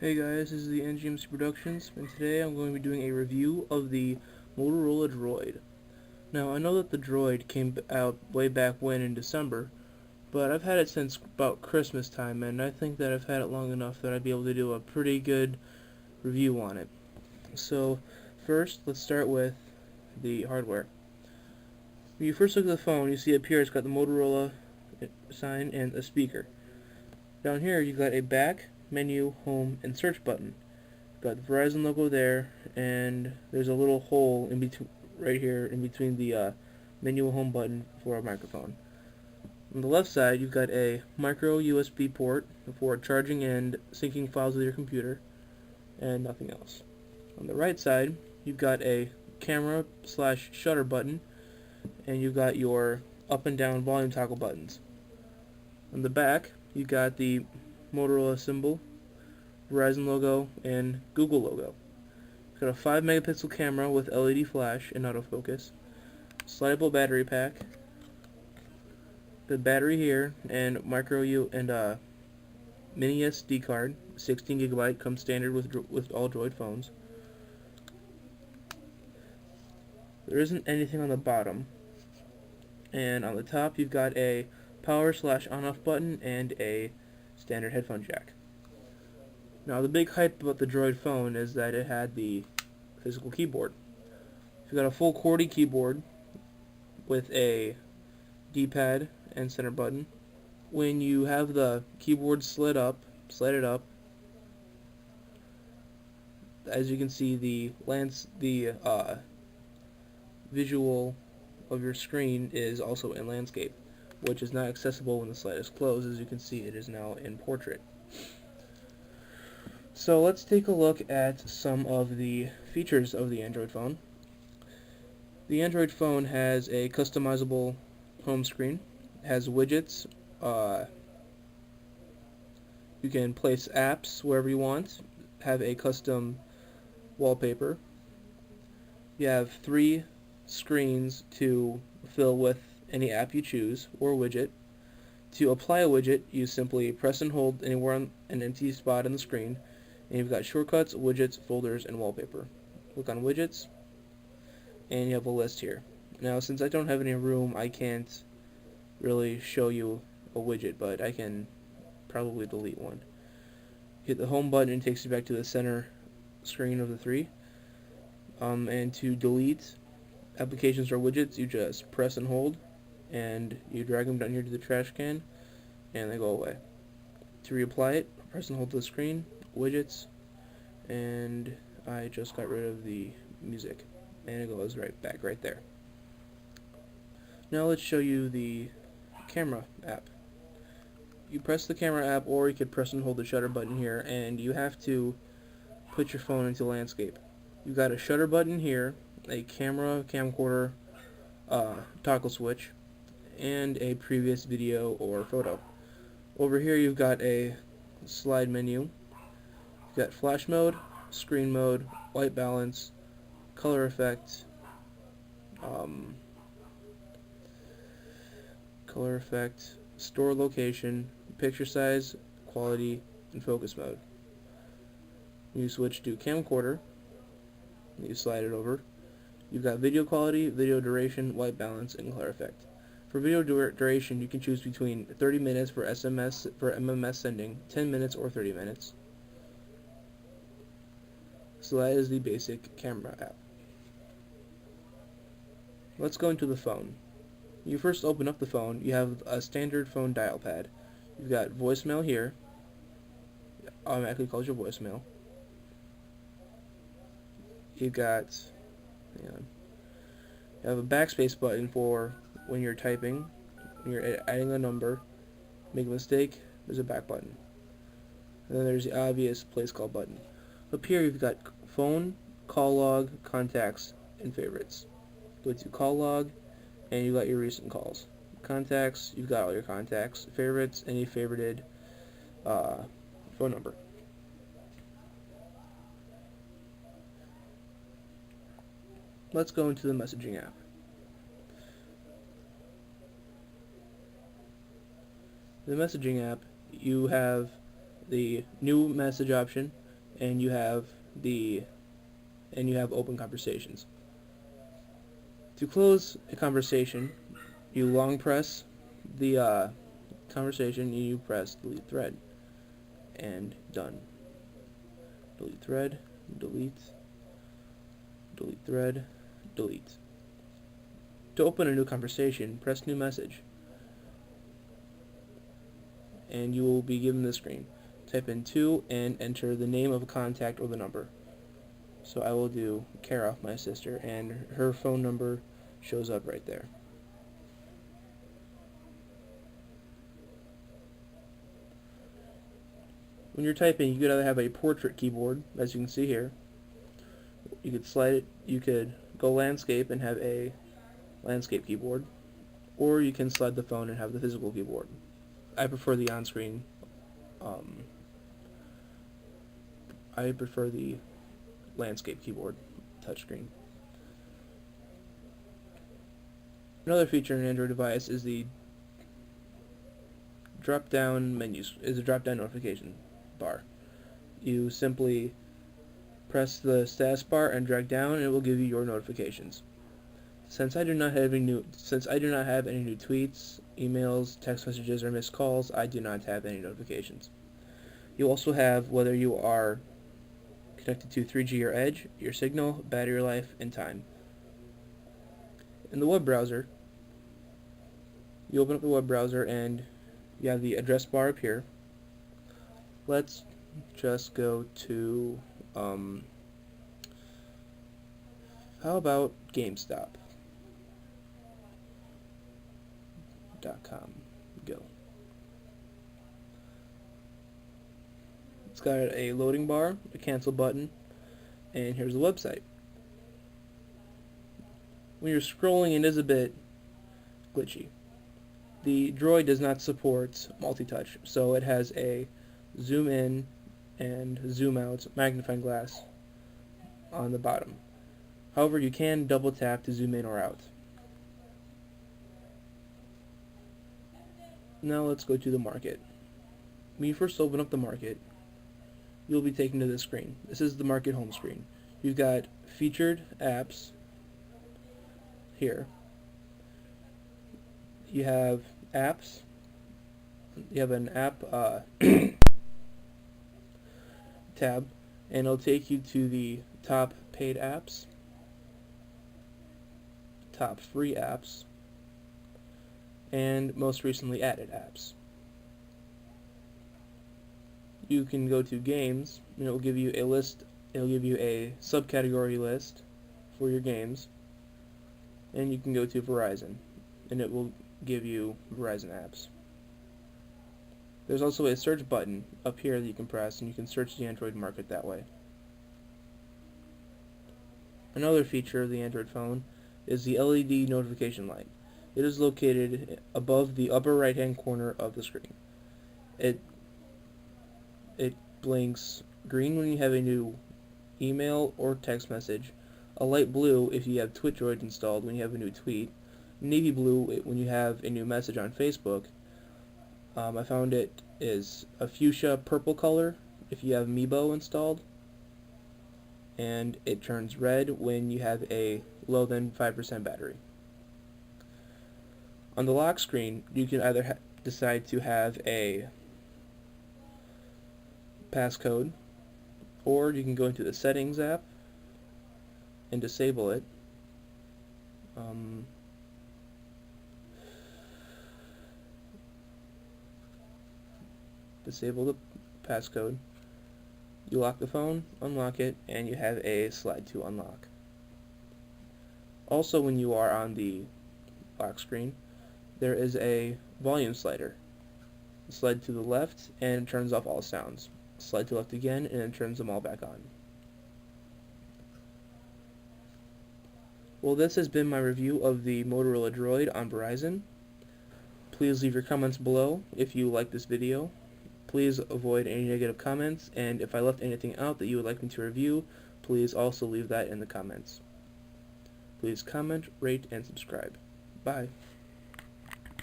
Hey guys, this is the nGmCproductions, and today I'm going to be doing a review of the Motorola Droid. Now, I know that the Droid came out way back when in December, but I've had it since about Christmas time, and I think that I've had it long enough that I'd be able to do a pretty good review on it. So, first, let's start with the hardware. When you first look at the phone, you see up here it's got the Motorola sign and a speaker. Down here, you've got a back, menu, home, and search button. Got the Verizon logo there, and there's a little hole in between, right here, in between the menu home button for a microphone. On the left side, you've got a micro USB port for charging and syncing files with your computer, and nothing else. On the right side, you've got a camera slash shutter button, and you've got your up and down volume toggle buttons. On the back, you've got the Motorola symbol, Verizon logo, and Google logo. It's got a 5 megapixel camera with LED flash and autofocus, slidable battery pack, the battery here, and micro U and mini SD card, 16 gigabyte, comes standard with all Droid phones. There isn't anything on the bottom, and on the top you've got a power slash on off button and a standard headphone jack. Now the big hype about the Droid phone is that it had the physical keyboard. You've got a full QWERTY keyboard with a D-pad and center button. When you have the keyboard slid it up, as you can see, the visual of your screen is also in landscape, which is not accessible when the slide is closed. As you can see, it is now in portrait. So let's take a look at some of the features of the Android phone. The Android phone has a customizable home screen, has widgets, you can place apps wherever you want, have a custom wallpaper. You have 3 screens to fill with any app you choose or widget. To apply a widget, you simply press and hold anywhere on an empty spot on the screen, and you've got shortcuts, widgets, folders, and wallpaper. Click on widgets, and you have a list here. Now, since I don't have any room, I can't really show you a widget, but I can probably delete one. Hit the home button and it takes you back to the center screen of the 3. And to delete applications or widgets, you just press and hold, and you drag them down here to the trash can, and they go away. To reapply it, press and hold the screen, widgets, and I just got rid of the music, and it goes right back right there. Now let's show you the camera app. You press the camera app, or you could press and hold the shutter button here, and you have to put your phone into landscape. You've got a shutter button here, a camera, camcorder, toggle switch, and a previous video or photo. Over here you've got a slide menu. You've got flash mode, screen mode, white balance, color effect, store location, picture size, quality, and focus mode. You switch to camcorder, you slide it over. You've got video quality, video duration, white balance, and color effect. For video duration, you can choose between 30 minutes for MMS sending, 10 minutes, or 30 minutes. So that is the basic camera app. Let's go into the phone. When you first open up the phone, you have a standard phone dial pad. You've got voicemail here. It automatically calls your voicemail. You've got, hang on. You have a backspace button for when you're typing, when you're adding a number, make a mistake, there's a back button. And then there's the obvious place call button. Up here you've got phone, call log, contacts, and favorites. Go to call log, and you've got your recent calls. Contacts, you've got all your contacts. Favorites, any favorited phone number. Let's go into the messaging app. The messaging app, you have the new message option, and you have open conversations. To close a conversation, you long press the conversation and you press delete thread, and done. Delete thread, delete, delete thread, delete. To open a new conversation, press new message, and you will be given this screen. Type in 2 and enter the name of a contact or the number. So I will do Kara, my sister, and her phone number shows up right there. When you're typing, you could either have a portrait keyboard, as you can see here. You could slide it, you could go landscape and have a landscape keyboard, or you can slide the phone and have the physical keyboard. I prefer the on-screen. I prefer the landscape keyboard touchscreen. Another feature in an Android device is the drop-down menus. Is a drop-down notification bar. You simply press the status bar and drag down, and it will give you your notifications. Since I do not have any new tweets, emails, text messages, or missed calls, I do not have any notifications. You also have whether you are connected to 3G or Edge, your signal, battery life, and time. In the web browser, you open up the web browser and you have the address bar up here. Let's just go to, how about GameStop.com. Go. It's got a loading bar, a cancel button, and here's the website. When you're scrolling, it is a bit glitchy. The Droid does not support multi-touch, so it has a zoom in and zoom out magnifying glass on the bottom. However, you can double tap to zoom in or out. Now let's go to the market. When you first open up the market, you'll be taken to this screen. This is the market home screen. You've got featured apps here. You have apps. You have an app tab, and it'll take you to the top paid apps, top free apps, and most recently added apps. You can go to games, and it will give you a list. It'll give you a subcategory list for your games, and you can go to Verizon, and it will give you Verizon apps. There's also a search button up here that you can press, and you can search the Android market that way. Another feature of the Android phone is the LED notification light. It is located above the upper right hand corner of the screen. It blinks green when you have a new email or text message, a light blue if you have Droid installed when you have a new tweet, navy blue when you have a new message on Facebook. I found it is a fuchsia purple color if you have Meebo installed, and it turns red when you have a low than 5% battery. On the lock screen, you can either decide to have a passcode, or you can go into the settings app and disable it. Disable the passcode. You lock the phone, unlock it, and you have a slide to unlock. Also, when you are on the lock screen, there is a volume slider. Slide to the left and it turns off all sounds. Slide to the left again and it turns them all back on. Well, this has been my review of the Motorola Droid on Verizon. Please leave your comments below if you like this video. Please avoid any negative comments, and if I left anything out that you would like me to review, please also leave that in the comments. Please comment, rate, and subscribe. Bye.